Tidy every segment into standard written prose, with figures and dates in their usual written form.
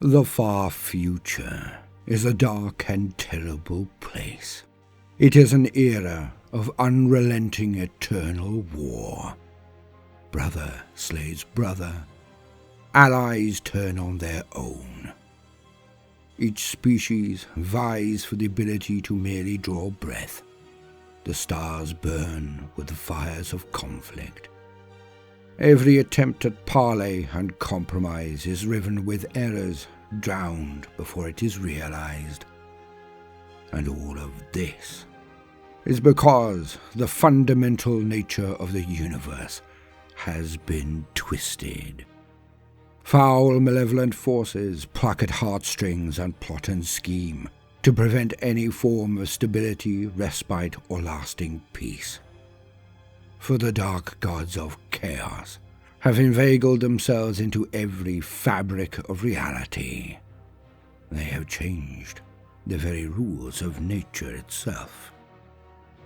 The far future is a dark and terrible place. It is an era of unrelenting eternal war. Brother slays brother. Allies turn on their own. Each species vies for the ability to merely draw breath. The stars burn with the fires of conflict. Every attempt at parley and compromise is riven with errors, drowned before it is realized. And all of this is because the fundamental nature of the universe has been twisted. Foul, malevolent forces pluck at heartstrings and plot and scheme to prevent any form of stability, respite, or lasting peace. For the dark gods of chaos have inveigled themselves into every fabric of reality. They have changed the very rules of nature itself.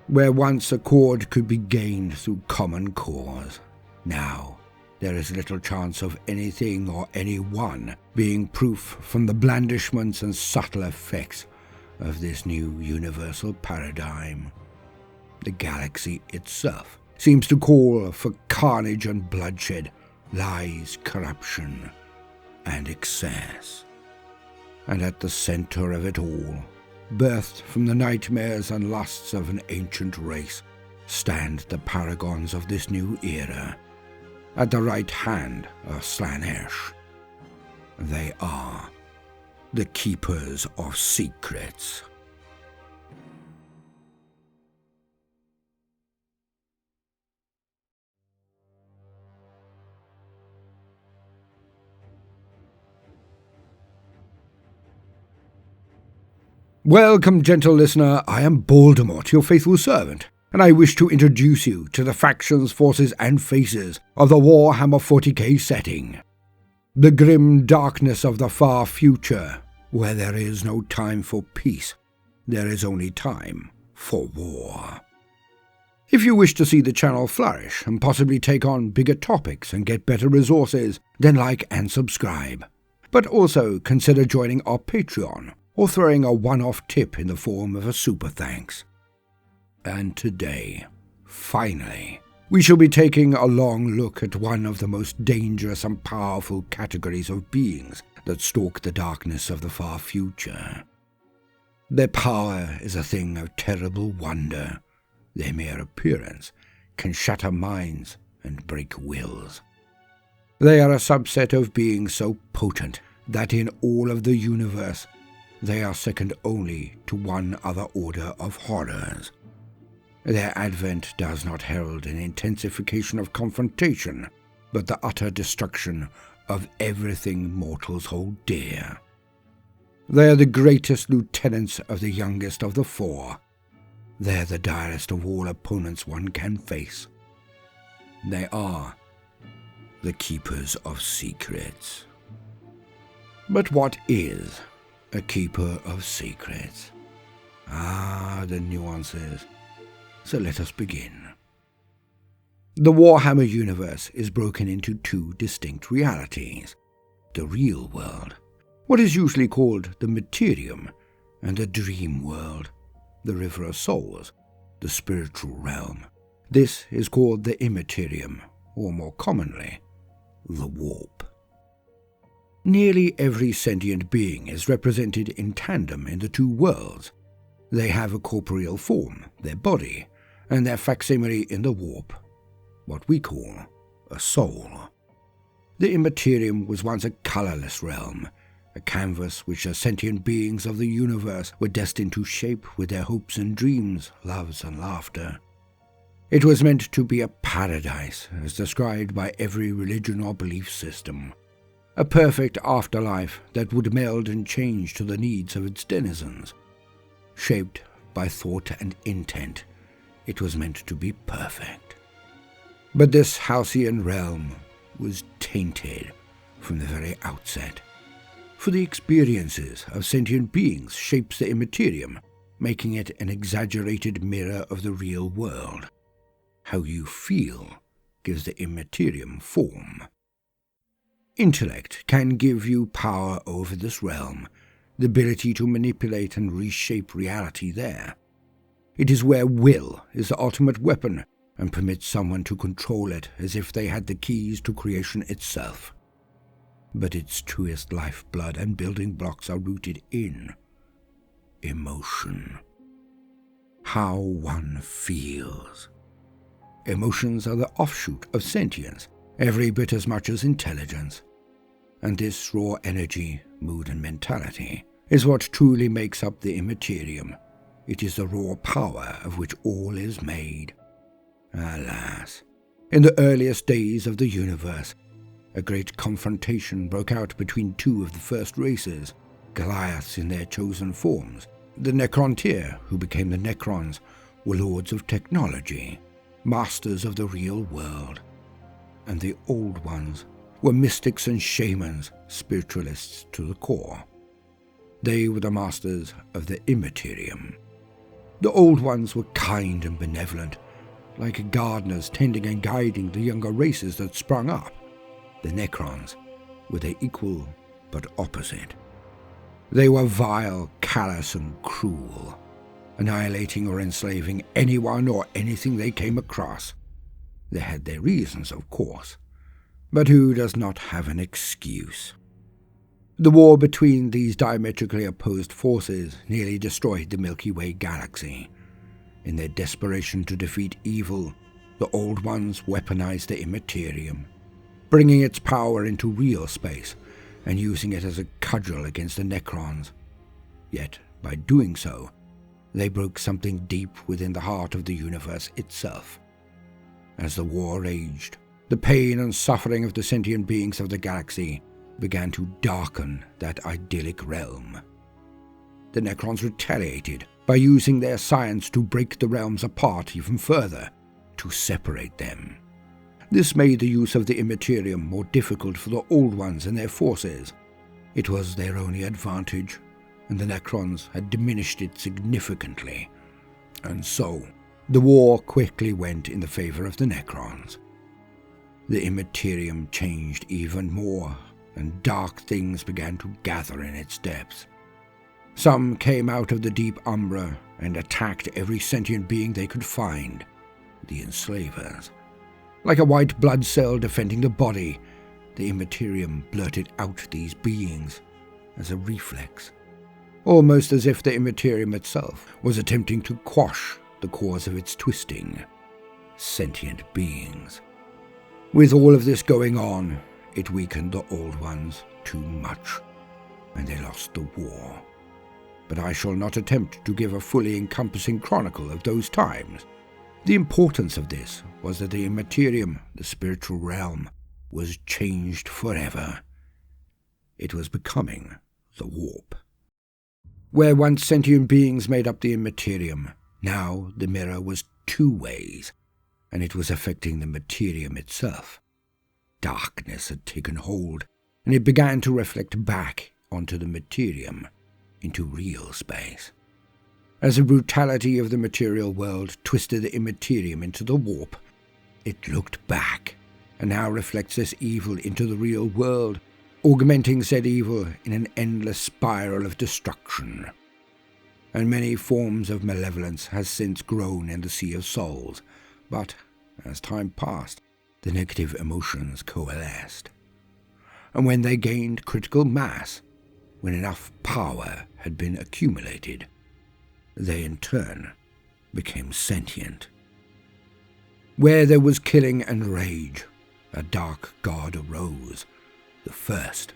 Where once accord could be gained through common cause, now there is little chance of anything or anyone being proof from the blandishments and subtle effects of this new universal paradigm. The galaxy itself seems to call for carnage and bloodshed, lies, corruption, and excess. And at the center of it all, birthed from the nightmares and lusts of an ancient race, stand the paragons of this new era. At the right hand of Slaanesh, they are the Keepers of Secrets. Welcome, gentle listener. I am Baldermort, your faithful servant, and I wish to introduce you to the factions, forces, and faces of the Warhammer 40k setting. The grim darkness of the far future, where there is no time for peace, there is only time for war. If you wish to see the channel flourish and possibly take on bigger topics and get better resources, then like and subscribe. But also consider joining our Patreon, or throwing a one-off tip in the form of a super thanks. And today, finally, we shall be taking a long look at one of the most dangerous and powerful categories of beings that stalk the darkness of the far future. Their power is a thing of terrible wonder. Their mere appearance can shatter minds and break wills. They are a subset of beings so potent that in all of the universe, they are second only to one other order of horrors. Their advent does not herald an intensification of confrontation, but the utter destruction of everything mortals hold dear. They are the greatest lieutenants of the youngest of the four. They are the direst of all opponents one can face. They are the Keepers of Secrets. But what is a Keeper of Secrets? The nuances. So let us begin. The Warhammer universe is broken into two distinct realities. The real world, what is usually called the Materium, and the dream world, the River of Souls, the spiritual realm. This is called the Immaterium, or more commonly, the Warp. Nearly every sentient being is represented in tandem in the two worlds. They have a corporeal form, their body, and their facsimile in the warp, what we call a soul. The Immaterium was once a colourless realm, a canvas which the sentient beings of the universe were destined to shape with their hopes and dreams, loves and laughter. It was meant to be a paradise, as described by every religion or belief system. A perfect afterlife that would meld and change to the needs of its denizens. Shaped by thought and intent, it was meant to be perfect. But this halcyon realm was tainted from the very outset. For the experiences of sentient beings shapes the Immaterium, making it an exaggerated mirror of the real world. How you feel gives the Immaterium form. Intellect can give you power over this realm, the ability to manipulate and reshape reality there. It is where will is the ultimate weapon and permits someone to control it as if they had the keys to creation itself. But its truest lifeblood and building blocks are rooted in emotion. How one feels. Emotions are the offshoot of sentience, every bit as much as intelligence. And this raw energy, mood and mentality is what truly makes up the immaterium. It is the raw power of which all is made. Alas, in the earliest days of the universe, a great confrontation broke out between two of the first races, Goliaths in their chosen forms. The Necrontyr, who became the Necrons, were lords of technology, masters of the real world. And the Old Ones were mystics and shamans, spiritualists to the core. They were the masters of the immaterium. The Old Ones were kind and benevolent, like gardeners tending and guiding the younger races that sprung up. The Necrons were their equal but opposite. They were vile, callous and cruel, annihilating or enslaving anyone or anything they came across. They had their reasons, of course, but who does not have an excuse? The war between these diametrically opposed forces nearly destroyed the Milky Way galaxy. In their desperation to defeat evil, the Old Ones weaponized the immaterium, bringing its power into real space and using it as a cudgel against the Necrons. Yet, by doing so, they broke something deep within the heart of the universe itself. As the war raged, the pain and suffering of the sentient beings of the galaxy began to darken that idyllic realm. The Necrons retaliated by using their science to break the realms apart even further, to separate them. This made the use of the immaterium more difficult for the Old Ones and their forces. It was their only advantage, and the Necrons had diminished it significantly. And so, the war quickly went in the favor of the Necrons. The immaterium changed even more, and dark things began to gather in its depths. Some came out of the deep umbra and attacked every sentient being they could find, the enslavers. Like a white blood cell defending the body, the immaterium blurted out these beings as a reflex, almost as if the immaterium itself was attempting to quash the cause of its twisting. Sentient beings. With all of this going on, it weakened the Old Ones too much, and they lost the war. But I shall not attempt to give a fully encompassing chronicle of those times. The importance of this was that the immaterium, the spiritual realm, was changed forever. It was becoming the warp. Where once sentient beings made up the immaterium, now the mirror was two ways, and it was affecting the materium itself. Darkness had taken hold, and it began to reflect back onto the materium, into real space. As the brutality of the material world twisted the immaterium into the warp, it looked back, and now reflects this evil into the real world, augmenting said evil in an endless spiral of destruction. And many forms of malevolence has since grown in the Sea of Souls, but, as time passed, the negative emotions coalesced. And when they gained critical mass, when enough power had been accumulated, they in turn became sentient. Where there was killing and rage, a dark god arose, the first,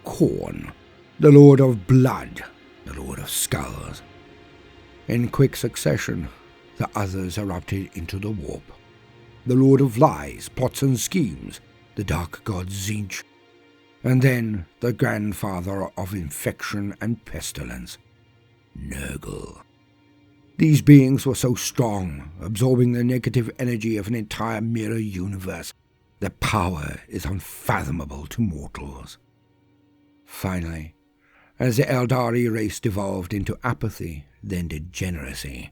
Khorne, the Lord of Blood, the Lord of Skulls. In quick succession, the others erupted into the warp. The Lord of Lies, Plots and Schemes, the dark god Tzeentch, and then the grandfather of infection and pestilence, Nurgle. These beings were so strong, absorbing the negative energy of an entire mirror universe. Their power is unfathomable to mortals. Finally, as the Eldari race devolved into apathy, then degeneracy,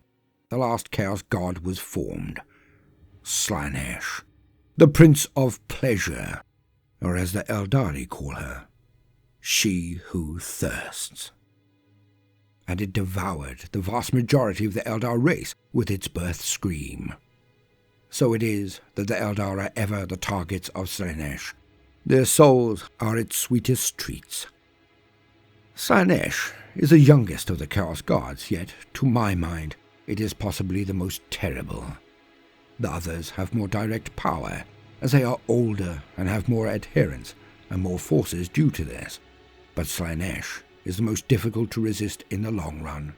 the last chaos god was formed, Slaanesh, the Prince of Pleasure, or as the Eldari call her, she who thirsts. And it devoured the vast majority of the Eldar race with its birth scream. So it is that the Eldar are ever the targets of Slaanesh. Their souls are its sweetest treats. Slaanesh is the youngest of the Chaos Gods, yet, to my mind, it is possibly the most terrible. The others have more direct power, as they are older and have more adherents and more forces due to this. But Slaanesh is the most difficult to resist in the long run.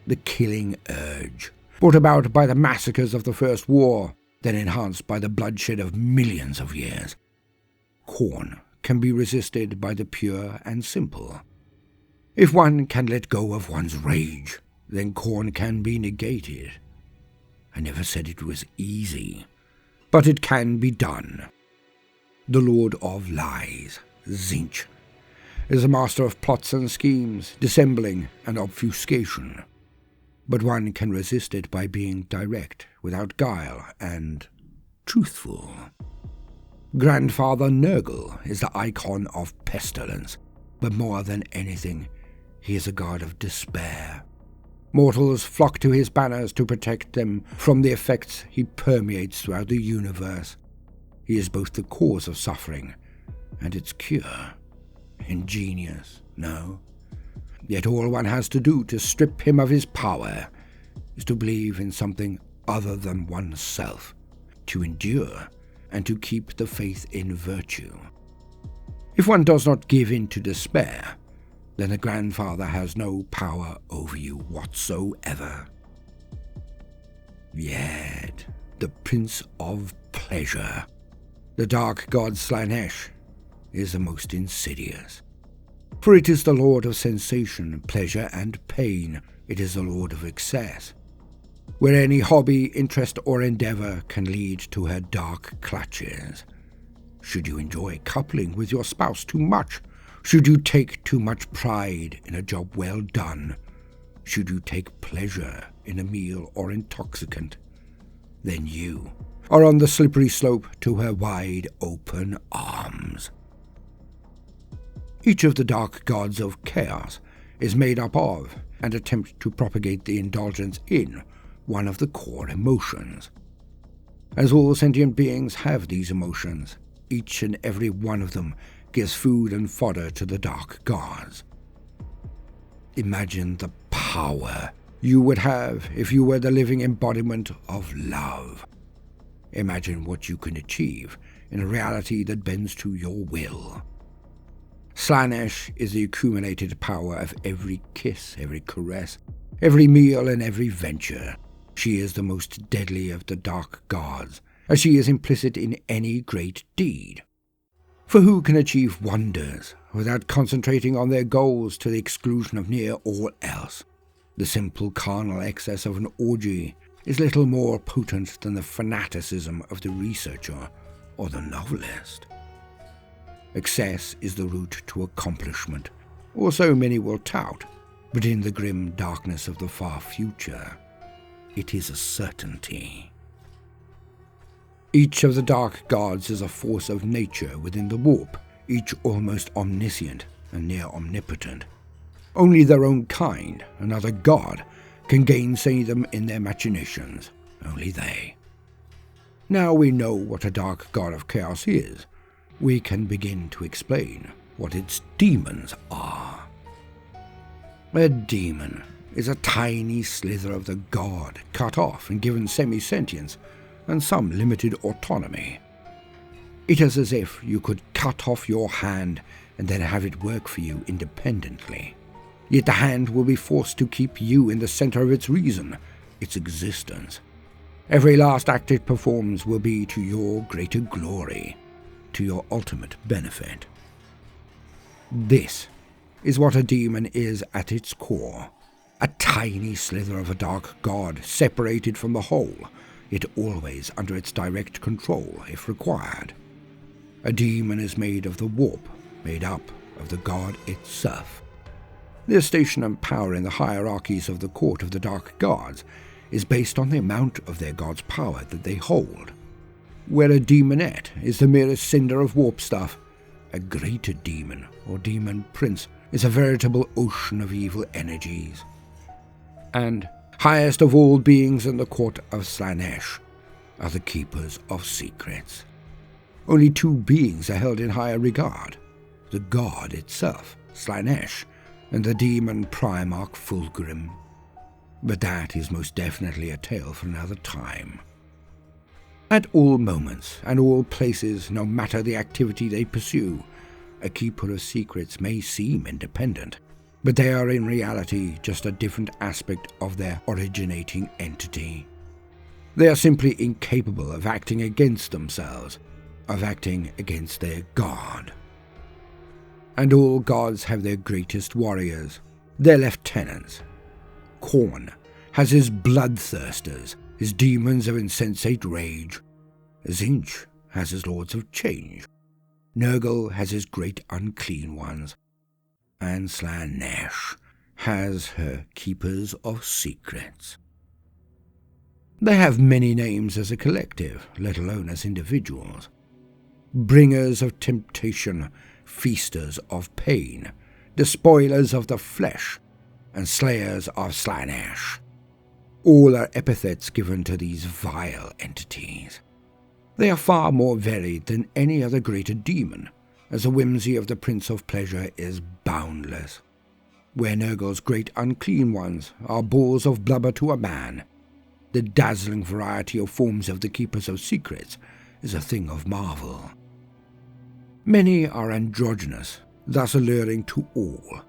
The killing urge, brought about by the massacres of the First War, then enhanced by the bloodshed of millions of years. Khorne can be resisted by the pure and simple. If one can let go of one's rage, then Khorne can be negated. I never said it was easy, but it can be done. The Lord of Lies, Tzeentch, is a master of plots and schemes, dissembling and obfuscation. But one can resist it by being direct, without guile, and truthful. Grandfather Nurgle is the icon of pestilence, but more than anything, he is a god of despair. Mortals flock to his banners to protect them from the effects he permeates throughout the universe. He is both the cause of suffering and its cure. Ingenious, no. Yet all one has to do to strip him of his power is to believe in something other than oneself, to endure, and to keep the faith in virtue. If one does not give in to despair, then the grandfather has no power over you whatsoever. Yet, the Prince of Pleasure, the dark god Slaanesh, is the most insidious. For it is the lord of sensation, pleasure, and pain. It is the lord of excess, where any hobby, interest, or endeavor can lead to her dark clutches. Should you enjoy coupling with your spouse too much? Should you take too much pride in a job well done? Should you take pleasure in a meal or intoxicant? Then you are on the slippery slope to her wide open arms. Each of the dark gods of chaos is made up of and attempts to propagate the indulgence in one of the core emotions. As all sentient beings have these emotions, each and every one of them gives food and fodder to the dark gods. Imagine the power you would have if you were the living embodiment of love. Imagine what you can achieve in a reality that bends to your will. Slaanesh is the accumulated power of every kiss, every caress, every meal, and every venture. She is the most deadly of the dark gods, as she is implicit in any great deed. For who can achieve wonders without concentrating on their goals to the exclusion of near all else? The simple carnal excess of an orgy is little more potent than the fanaticism of the researcher or the novelist. Excess is the route to accomplishment, or so many will tout, but in the grim darkness of the far future, it is a certainty. Each of the dark gods is a force of nature within the warp, each almost omniscient and near omnipotent. Only their own kind, another god, can gainsay them in their machinations, only they. Now we know what a dark god of chaos is, we can begin to explain what its demons are. A demon is a tiny slither of the god, cut off and given semi-sentience and some limited autonomy. It is as if you could cut off your hand and then have it work for you independently. Yet the hand will be forced to keep you in the center of its reason, its existence. Every last act it performs will be to your greater glory, to your ultimate benefit. This is what a demon is at its core. A tiny slither of a dark god separated from the whole, yet always under its direct control if required. A demon is made of the warp, made up of the god itself. Their station and power in the hierarchies of the court of the dark gods is based on the amount of their god's power that they hold. Where a demonette is the merest cinder of warp stuff, a greater demon or demon prince is a veritable ocean of evil energies. And highest of all beings in the court of Slaanesh are the keepers of secrets. Only two beings are held in higher regard, the god itself, Slaanesh, and the demon Primarch Fulgrim. But that is most definitely a tale for another time. At all moments and all places, no matter the activity they pursue, a keeper of secrets may seem independent, but they are in reality just a different aspect of their originating entity. They are simply incapable of acting against themselves, of acting against their god. And all gods have their greatest warriors, their lieutenants. Khorne has his bloodthirsters, his demons of insensate rage. Tzeentch has his lords of change. Nurgle has his great unclean ones. And Slaanesh has her keepers of secrets. They have many names as a collective, let alone as individuals. Bringers of temptation, feasters of pain, despoilers of the flesh, and slayers of Slaanesh. All are epithets given to these vile entities. They are far more varied than any other greater demon, as the whimsy of the Prince of Pleasure is boundless. Where Nurgle's great unclean ones are balls of blubber to a man, the dazzling variety of forms of the Keepers of Secrets is a thing of marvel. Many are androgynous, thus alluring to all.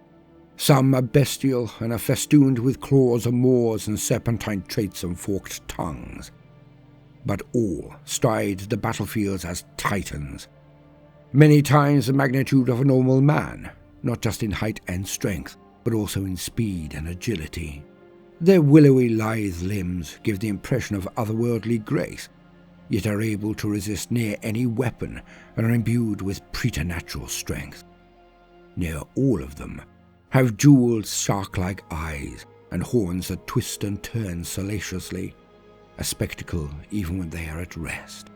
Some are bestial and are festooned with claws and maws and serpentine traits and forked tongues. But all stride the battlefields as titans, many times the magnitude of a normal man, not just in height and strength, but also in speed and agility. Their willowy, lithe limbs give the impression of otherworldly grace, yet are able to resist near any weapon and are imbued with preternatural strength. Near all of them have jeweled shark-like eyes and horns that twist and turn salaciously, a spectacle even when they are at rest.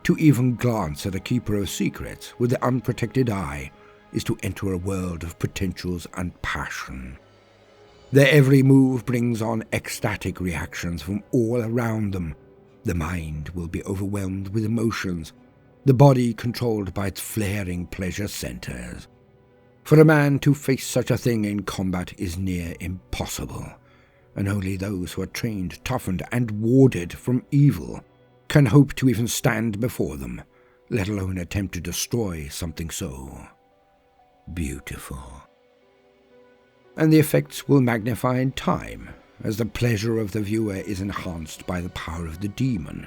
To even glance at a keeper of secrets with the unprotected eye is to enter a world of potentials and passion. Their every move brings on ecstatic reactions from all around them. The mind will be overwhelmed with emotions, the body controlled by its flaring pleasure centers. For a man to face such a thing in combat is near impossible, and only those who are trained, toughened, and warded from evil can hope to even stand before them, let alone attempt to destroy something so beautiful. And the effects will magnify in time, as the pleasure of the viewer is enhanced by the power of the demon,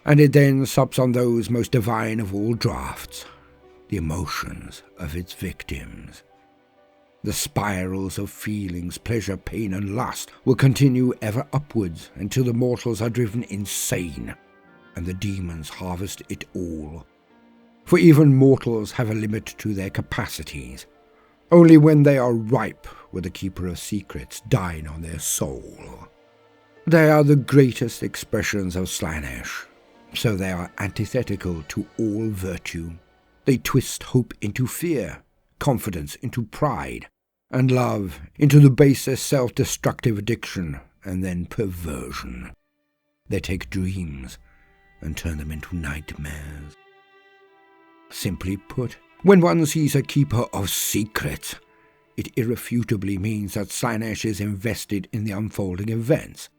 and it then sups on those most divine of all draughts, the emotions of its victims. The spirals of feelings, pleasure, pain, and lust will continue ever upwards until the mortals are driven insane, and the demons harvest it all. For even mortals have a limit to their capacities. Only when they are ripe will the Keeper of Secrets dine on their soul. They are the greatest expressions of Slaanesh, so they are antithetical to all virtue. They twist hope into fear, confidence into pride, and love into the basest self-destructive addiction and then perversion. They take dreams and turn them into nightmares. Simply put, when one sees a Keeper of Secrets, it irrefutably means that Slaanesh is invested in the unfolding events.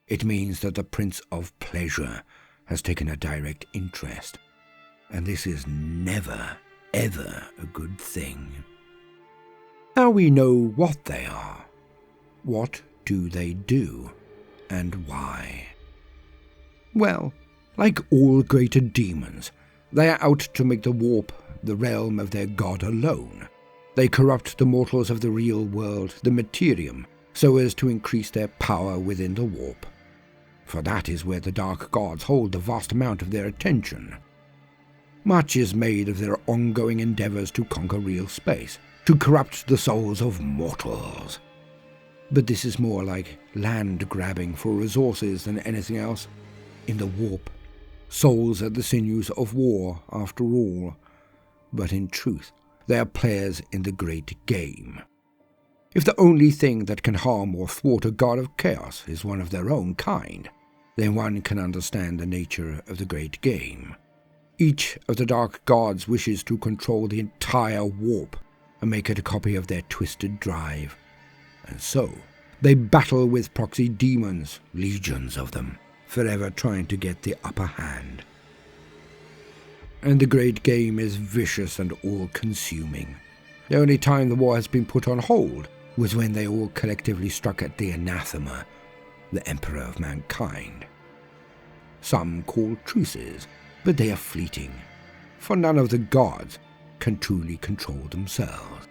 It means that the Prince of Pleasure has taken a direct interest, and this is never, ever a good thing. Now we know what they are. What do they do, and why? Well, like all greater demons, they are out to make the warp the realm of their god alone. They corrupt the mortals of the real world, the materium, so as to increase their power within the warp. For that is where the dark gods hold the vast amount of their attention. Much is made of their ongoing endeavors to conquer real space, to corrupt the souls of mortals. But this is more like land grabbing for resources than anything else. In the warp, Souls are the sinews of war, after all, but in truth they are players in the great game. If the only thing that can harm or thwart a god of chaos is one of their own kind, then one can understand the nature of the great game. Each of the dark gods wishes to control the entire warp and make it a copy of their twisted drive. And so, they battle with proxy demons, legions of them, forever trying to get the upper hand. And the great game is vicious and all-consuming. The only time the war has been put on hold was when they all collectively struck at the anathema, the emperor of mankind. Some call truces, but they are fleeting, for none of the gods can truly control themselves.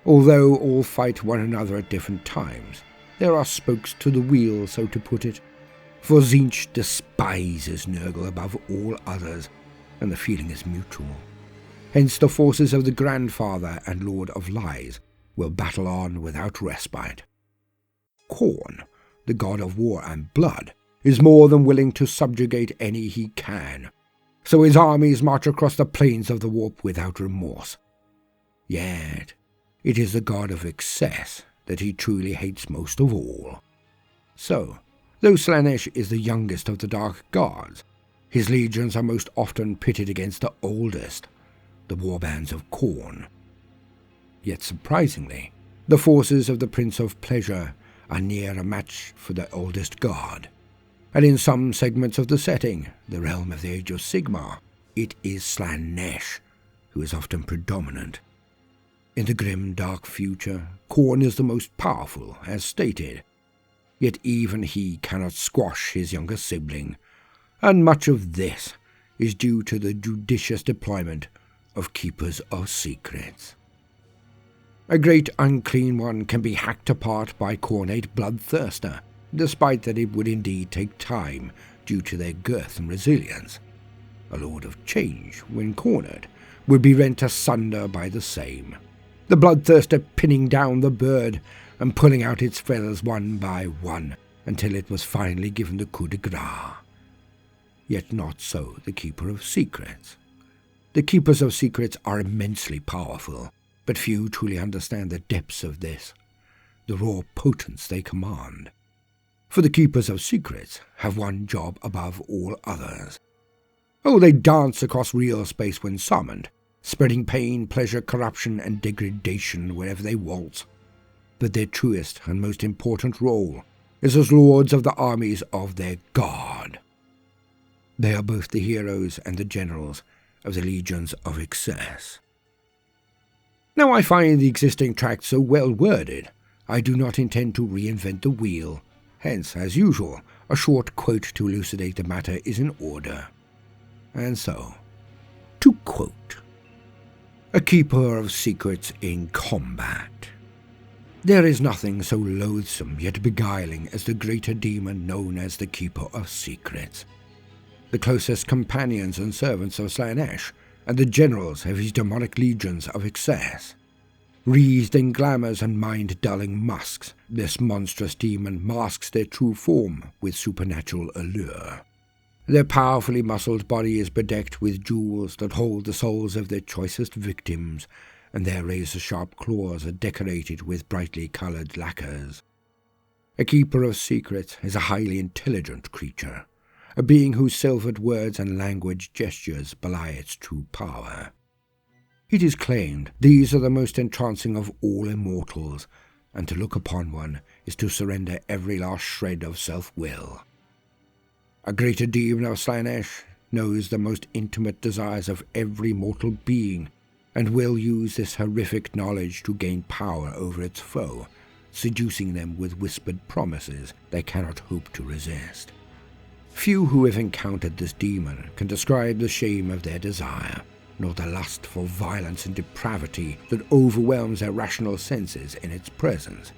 Although all fight one another at different times, there are spokes to the wheel, so to put it, for Tzeentch despises Nurgle above all others, and the feeling is mutual. Hence the forces of the Grandfather and Lord of Lies will battle on without respite. Khorne, the god of war and blood, is more than willing to subjugate any he can, so his armies march across the plains of the warp without remorse. Yet, it is the god of excess that he truly hates most of all. So, though Slaanesh is the youngest of the dark gods, his legions are most often pitted against the oldest, the warbands of Khorne. Yet surprisingly, the forces of the Prince of Pleasure are near a match for the oldest god. And in some segments of the setting, the realm of the Age of Sigmar, it is Slaanesh who is often predominant. In the grim dark future, Khorne is the most powerful, as stated, yet even he cannot squash his younger sibling, and much of this is due to the judicious deployment of Keepers of Secrets. A great unclean one can be hacked apart by Khornate Bloodthirster, despite that it would indeed take time due to their girth and resilience. A Lord of Change, when cornered, would be rent asunder by the same, the Bloodthirster pinning down the bird and pulling out its feathers one by one until it was finally given the coup de grace. Yet not so the Keeper of Secrets. The Keepers of Secrets are immensely powerful, but few truly understand the depths of this, the raw potence they command. For the Keepers of Secrets have one job above all others. Oh, they dance across real space when summoned, spreading pain, pleasure, corruption, and degradation wherever they waltz. But their truest and most important role is as lords of the armies of their god. They are both the heroes and the generals of the legions of excess. Now I find the existing tract so well worded, I do not intend to reinvent the wheel. Hence, as usual, a short quote to elucidate the matter is in order. And so, to quote, "A Keeper of Secrets in combat. There is nothing so loathsome yet beguiling as the greater demon known as the Keeper of Secrets. The closest companions and servants of Slaanesh, and the generals of his demonic legions of excess. Wreathed in glamours and mind-dulling masks, this monstrous demon masks their true form with supernatural allure. Their powerfully muscled body is bedecked with jewels that hold the souls of their choicest victims, and their razor-sharp claws are decorated with brightly coloured lacquers. A Keeper of Secrets is a highly intelligent creature, a being whose silvered words and language gestures belie its true power. It is claimed these are the most entrancing of all immortals, and to look upon one is to surrender every last shred of self-will. A greater demon of Slaanesh knows the most intimate desires of every mortal being, and will use this horrific knowledge to gain power over its foe, seducing them with whispered promises they cannot hope to resist. Few who have encountered this demon can describe the shame of their desire, nor the lust for violence and depravity that overwhelms their rational senses in its presence.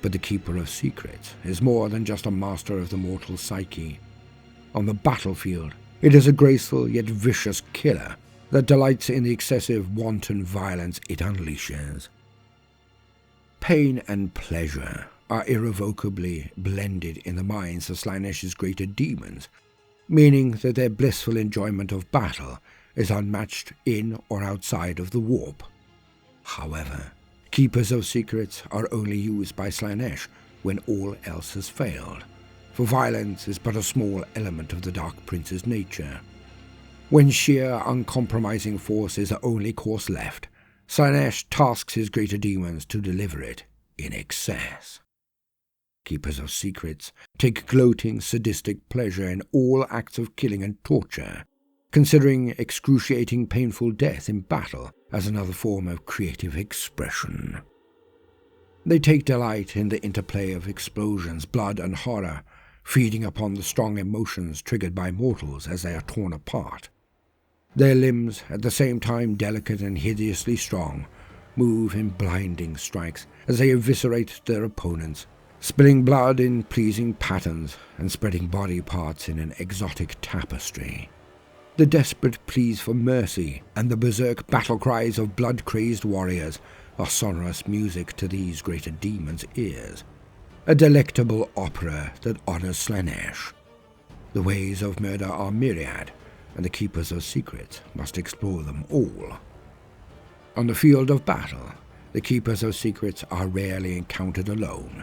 But the Keeper of Secrets is more than just a master of the mortal psyche. On the battlefield, it is a graceful yet vicious killer that delights in the excessive wanton violence it unleashes. Pain and pleasure are irrevocably blended in the minds of Slaanesh's greater demons, meaning that their blissful enjoyment of battle is unmatched in or outside of the warp. However, Keepers of Secrets are only used by Slaanesh when all else has failed, for violence is but a small element of the Dark Prince's nature. When sheer, uncompromising force is the only course left, Slaanesh tasks his greater demons to deliver it in excess. Keepers of Secrets take gloating, sadistic pleasure in all acts of killing and torture, considering excruciating, painful death in battle as another form of creative expression. They take delight in the interplay of explosions, blood, and horror, feeding upon the strong emotions triggered by mortals as they are torn apart. Their limbs, at the same time delicate and hideously strong, move in blinding strikes as they eviscerate their opponents, spilling blood in pleasing patterns and spreading body parts in an exotic tapestry. The desperate pleas for mercy and the berserk battle cries of blood-crazed warriors are sonorous music to these greater demons' ears, a delectable opera that honors Slaanesh. The ways of murder are myriad, and the Keepers of Secrets must explore them all. On the field of battle, the Keepers of Secrets are rarely encountered alone.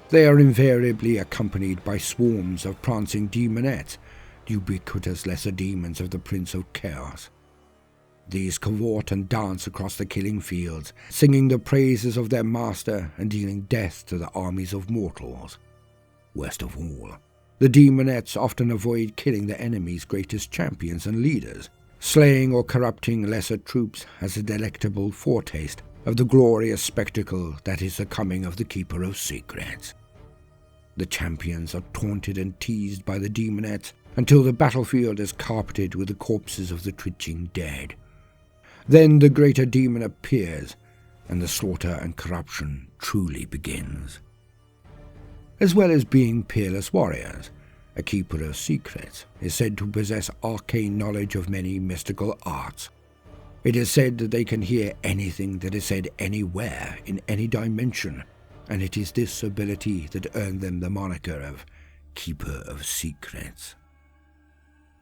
They are invariably accompanied by swarms of prancing demonettes, ubiquitous lesser demons of the Prince of Chaos. These cavort and dance across the killing fields, singing the praises of their master and dealing death to the armies of mortals. Worst of all, the demonettes often avoid killing the enemy's greatest champions and leaders, slaying or corrupting lesser troops as a delectable foretaste of the glorious spectacle that is the coming of the Keeper of Secrets. The champions are taunted and teased by the demonettes until the battlefield is carpeted with the corpses of the twitching dead. Then the greater demon appears, and the slaughter and corruption truly begins. As well as being peerless warriors, a Keeper of Secrets is said to possess arcane knowledge of many mystical arts. It is said that they can hear anything that is said anywhere in any dimension, and it is this ability that earned them the moniker of Keeper of Secrets.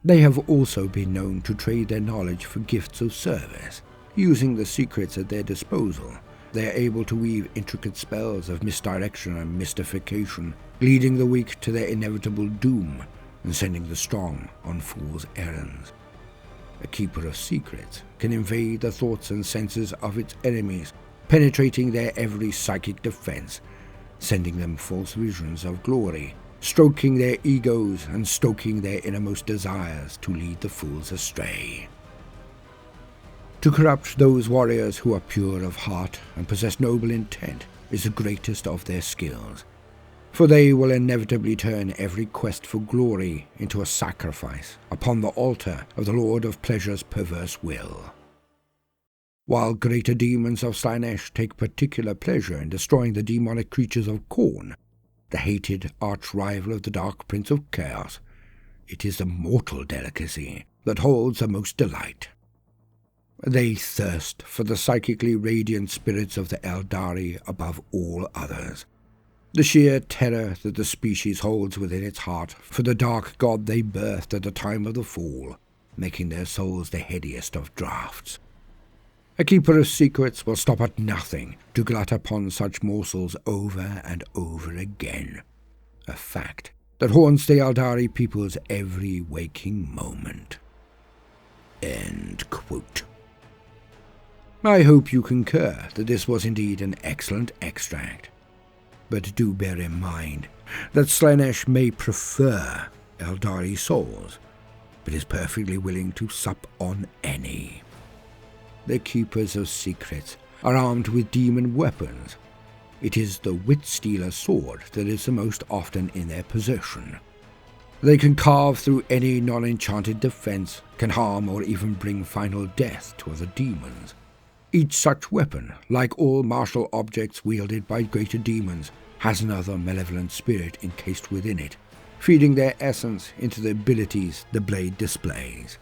They have also been known to trade their knowledge for gifts of service. Using the secrets at their disposal, they are able to weave intricate spells of misdirection and mystification, leading the weak to their inevitable doom and sending the strong on fool's errands. A Keeper of Secrets can invade the thoughts and senses of its enemies, penetrating their every psychic defense, sending them false visions of glory, stroking their egos and stoking their innermost desires to lead the fools astray. To corrupt those warriors who are pure of heart and possess noble intent is the greatest of their skills, for they will inevitably turn every quest for glory into a sacrifice upon the altar of the Lord of Pleasure's perverse will. While greater demons of Slaanesh take particular pleasure in destroying the demonic creatures of Khorne, the hated arch-rival of the Dark Prince of Chaos, it is the mortal delicacy that holds the most delight. They thirst for the psychically radiant spirits of the Eldari above all others. The sheer terror that the species holds within its heart for the dark god they birthed at the time of the fall, making their souls the headiest of draughts. A Keeper of Secrets will stop at nothing to glut upon such morsels over and over again, a fact that haunts the Eldari people's every waking moment. End quote. I hope you concur that this was indeed an excellent extract, but do bear in mind that Slaanesh may prefer Eldari souls, but is perfectly willing to sup on any. The Keepers of Secrets are armed with demon weapons. It is the Wit-Stealer sword that is the most often in their possession. They can carve through any non-enchanted defense, can harm or even bring final death to other demons. Each such weapon, like all martial objects wielded by greater demons, has another malevolent spirit encased within it, feeding their essence into the abilities the blade displays.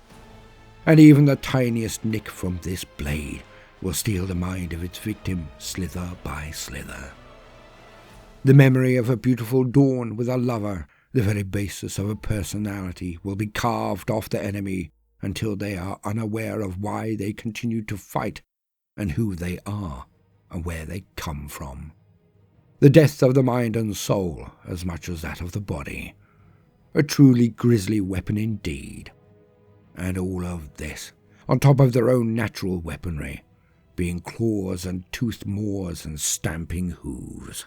And even the tiniest nick from this blade will steal the mind of its victim slither by slither. The memory of a beautiful dawn with a lover The very basis of a personality will be carved off the enemy until they are unaware of why they continue to fight and who they are and where they come from. The death of the mind and soul as much as that of the body. A truly grisly weapon indeed. And all of this, on top of their own natural weaponry, being claws and toothed maws and stamping hooves.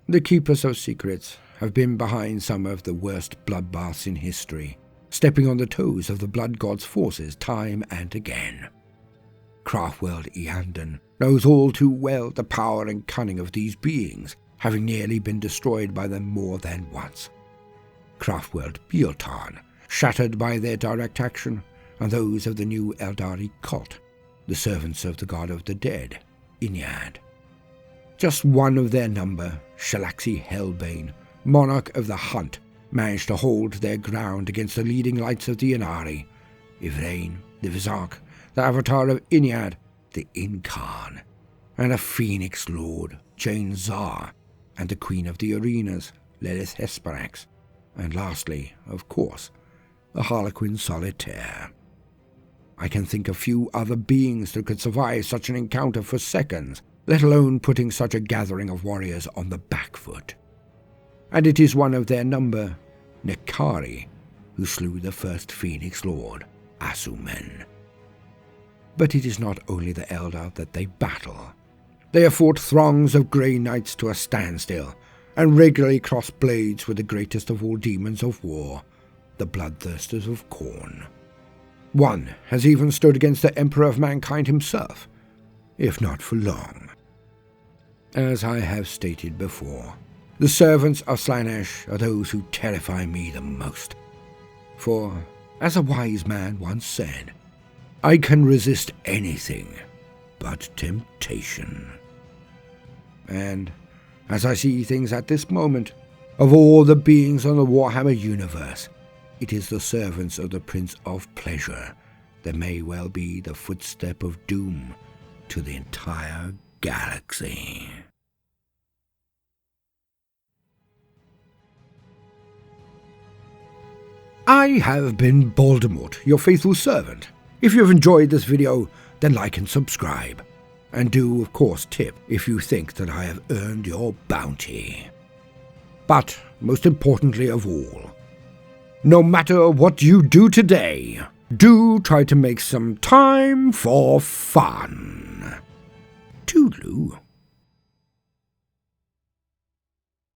The Keepers of Secrets have been behind some of the worst bloodbaths in history, stepping on the toes of the Blood God's forces time and again. Craftworld Eandon knows all too well the power and cunning of these beings, having nearly been destroyed by them more than once. Craftworld Bealtarn, shattered by their direct action, and those of the new Eldari cult, the servants of the god of the dead, Inyad. Just one of their number, Shalaxi Hellbane, monarch of the Hunt, managed to hold their ground against the leading lights of the Inari, Ivrain, the Vizark, the avatar of Inyad, the Incarn, and a Phoenix Lord, Jane Zar, and the Queen of the Arenas, Lilith Hesperax, and lastly, of course, the Harlequin Solitaire. I can think of few other beings that could survive such an encounter for seconds, let alone putting such a gathering of warriors on the back foot. And it is one of their number, Nekari, who slew the first Phoenix Lord, Asumen. But it is not only the Eldar that they battle. They have fought throngs of grey knights to a standstill, and regularly cross blades with the greatest of all demons of war, the bloodthirsters of Khorne. One has even stood against the Emperor of Mankind himself, if not for long. As I have stated before, the servants of Slaanesh are those who terrify me the most. For, as a wise man once said, I can resist anything but temptation. And, as I see things at this moment, of all the beings on the Warhammer universe, it is the servants of the Prince of Pleasure that may well be the footstep of doom to the entire galaxy. I have been Baldermort, your faithful servant. If you have enjoyed this video, then like and subscribe. And do, of course, tip if you think that I have earned your bounty. But, most importantly of all, no matter what you do today, do try to make some time for fun. Toodaloo.